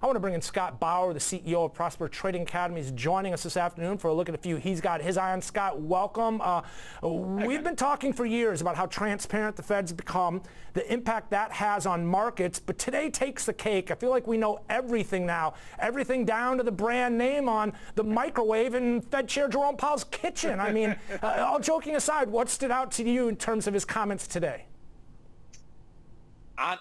want to bring in Scott Bauer, the CEO of Prosper Trading Academy. He's joining us this afternoon for a look at a few he's got his eye on. Scott, welcome. We've been talking for years about how transparent the Fed's become, the impact that has on markets, but today takes the cake. I feel like we know everything now, everything down to the brand name on the microwave in Fed Chair Jerome Powell's kitchen. I mean, all joking aside, what stood out to you in terms of his comments today?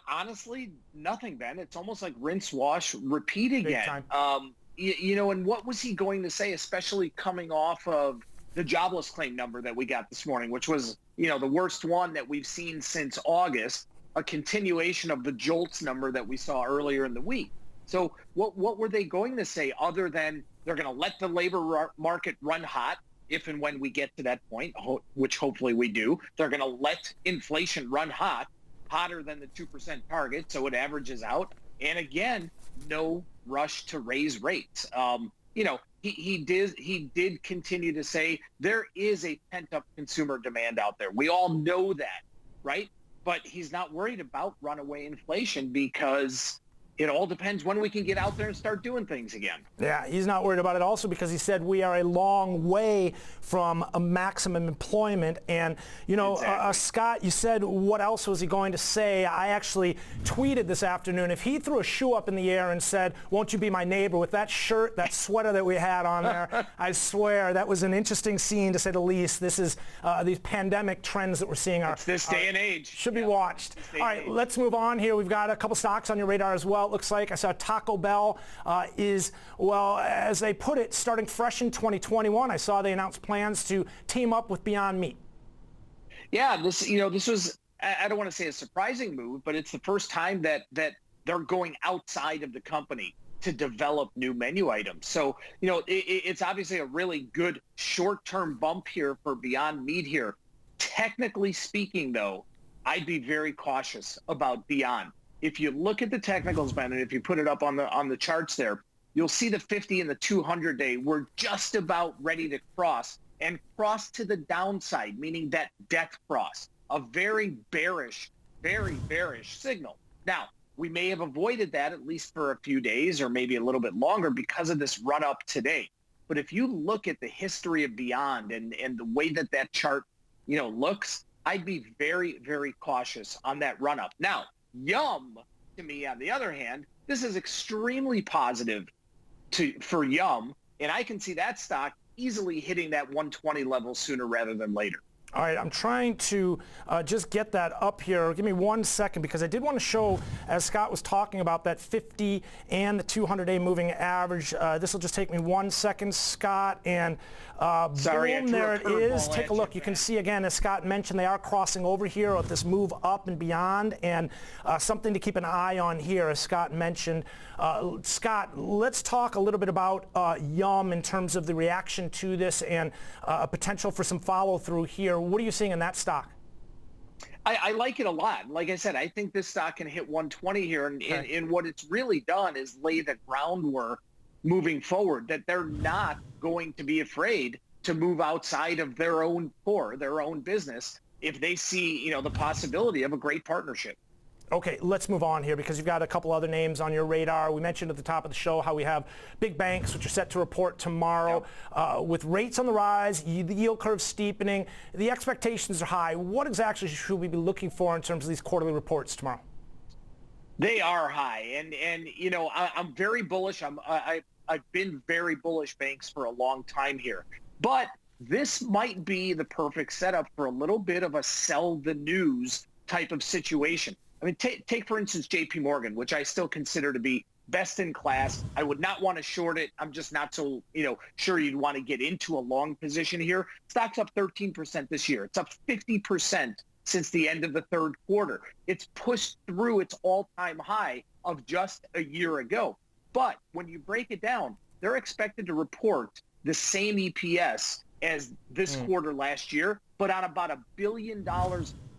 Honestly, nothing, Ben. It's almost like rinse, wash, repeat again. And what was he going to say, especially coming off of the jobless claim number that we got this morning, which was, the worst one that we've seen since August, a continuation of the JOLTS number that we saw earlier in the week. So what were they going to say other than they're going to let the labor market run hot if and when we get to that point, which hopefully we do. They're going to let inflation run hot, hotter than the 2% target, so it averages out. And again, no rush to raise rates. He did continue to say there is a pent-up consumer demand out there. We all know that, right? But he's not worried about runaway inflation because it all depends when we can get out there and start doing things again. Yeah, he's not worried about it also because he said we are a long way from a maximum employment. And, Exactly. Scott, you said what else was he going to say? I actually tweeted this afternoon, if he threw a shoe up in the air and said, won't you be my neighbor, with that shirt, that sweater that we had on there, I swear that was an interesting scene to say the least. This is these pandemic trends that we're seeing. It's this day and age. Should be watched. All right, let's move on here. We've got a couple stocks on your radar as well. It looks like I saw Taco Bell is, well, as they put it, starting fresh in 2021. I saw they announced plans to team up with Beyond Meat. Yeah, this was, I don't want to say a surprising move, but it's the first time that they're going outside of the company to develop new menu items. So, it's obviously a really good short-term bump here for Beyond Meat here. Technically speaking, though, I'd be very cautious about Beyond. If you look at the technicals, Ben, and if you put it up on the charts there, you'll see the 50 and the 200-day were just about ready to cross to the downside, meaning that death cross, a very bearish signal. Now, we may have avoided that at least for a few days or maybe a little bit longer because of this run up today. But if you look at the history of Beyond and the way that chart, looks, I'd be very, very cautious on that run up. Now, Yum, to me, on the other hand, this is extremely positive for Yum, and I can see that stock easily hitting that 120 level sooner rather than later. All right, I'm trying to just get that up here. Give me 1 second because I did want to show, as Scott was talking about, that 50 and the 200-day moving average. This will just take me 1 second, Scott, and Sorry, boom, there it is. Take a look. You can see, again, as Scott mentioned, they are crossing over here with this move up and beyond, and something to keep an eye on here, as Scott mentioned. Scott, let's talk a little bit about Yum in terms of the reaction to this and a potential for some follow-through here. What are you seeing in that stock? I like it a lot. Like I said, I think this stock can hit 120 here. And what it's really done is lay the groundwork moving forward, that they're not going to be afraid to move outside of their own core, their own business, if they see, the possibility of a great partnership. Okay, let's move on here because you've got a couple other names on your radar. We mentioned at the top of the show how we have big banks, which are set to report tomorrow. Yep. With rates on the rise, the yield curve steepening, the expectations are high. What exactly should we be looking for in terms of these quarterly reports tomorrow? They are high, and I'm very bullish. I've been very bullish banks for a long time here, but this might be the perfect setup for a little bit of a sell the news type of situation. I mean, take for instance, JP Morgan, which I still consider to be best in class. I would not want to short it. I'm just not so, sure you'd want to get into a long position here. Stock's up 13% this year. It's up 50% since the end of the third quarter. It's pushed through its all-time high of just a year ago. But when you break it down, they're expected to report the same EPS as this quarter last year, but on about $1 billion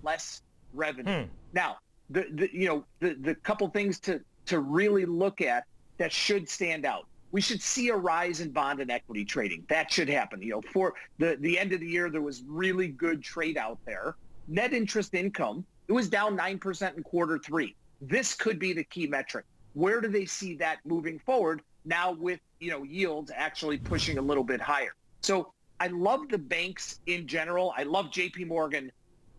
less revenue. Now, the couple things to really look at that should stand out. We should see a rise in bond and equity trading. That should happen. For the end of the year, there was really good trade out there. Net interest income, it was down 9% in quarter three. This could be the key metric. where do they see that moving forward now with, yields actually pushing a little bit higher? So I love the banks in general. I love JP Morgan,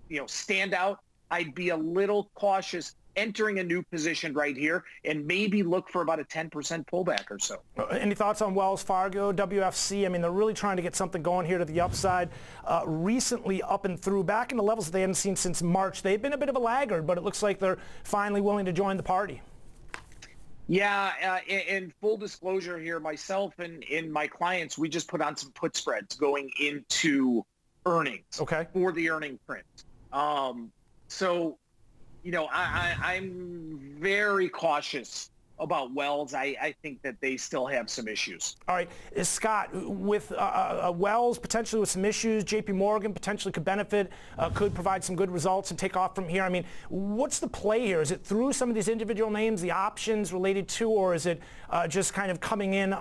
standout. I'd be a little cautious entering a new position right here and maybe look for about a 10% pullback or so. Any thoughts on Wells Fargo, WFC? I mean, they're really trying to get something going here to the upside. Recently up and through, back into levels that they hadn't seen since March. They've been a bit of a laggard, but it looks like they're finally willing to join the party. Yeah, in full disclosure here, myself and my clients, we just put on some put spreads going into earnings for the earning print. So, I'm very cautious about Wells. I think that they still have some issues. All right, Scott, with Wells potentially with some issues, JP Morgan potentially could benefit, could provide some good results and take off from here. I mean, what's the play here? Is it through some of these individual names, the options related to, or is it just kind of coming in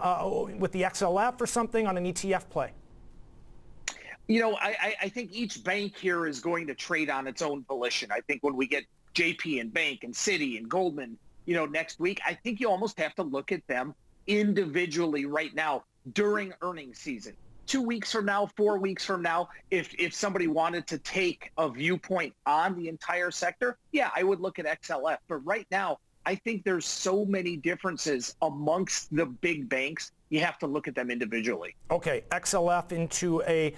with the XLF or something on an ETF play? I think each bank here is going to trade on its own volition. I think when we get JP and Bank and Citi and Goldman, next week, I think you almost have to look at them individually right now during earnings season. 2 weeks from now, 4 weeks from now, if somebody wanted to take a viewpoint on the entire sector, yeah, I would look at XLF. But right now, I think there's so many differences amongst the big banks. You have to look at them individually. Okay, XLF into a,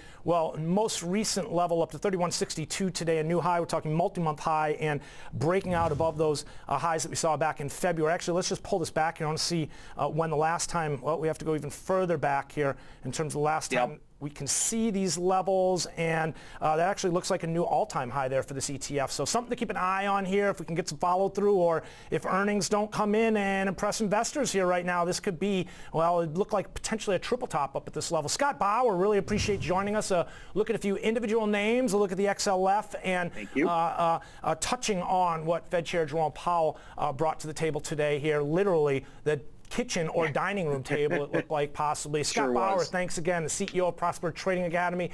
most recent level up to 3162 today, a new high. We're talking multi-month high and breaking out above those highs that we saw back in February. Actually, let's just pull this back here. I want to see when the last time, we have to go even further back here in terms of the last time. We can see these levels, and that actually looks like a new all-time high there for this ETF. So something to keep an eye on here if we can get some follow-through, or if earnings don't come in and impress investors here right now, this could be, it looked like potentially a triple top up at this level. Scott Bauer, really appreciate joining us. Look at a few individual names, a look at the XLF, and touching on what Fed Chair Jerome Powell brought to the table today here, literally the kitchen or dining room table, it looked like possibly. Scott Bauer, thanks again, the CEO of Prosper Trading Academy.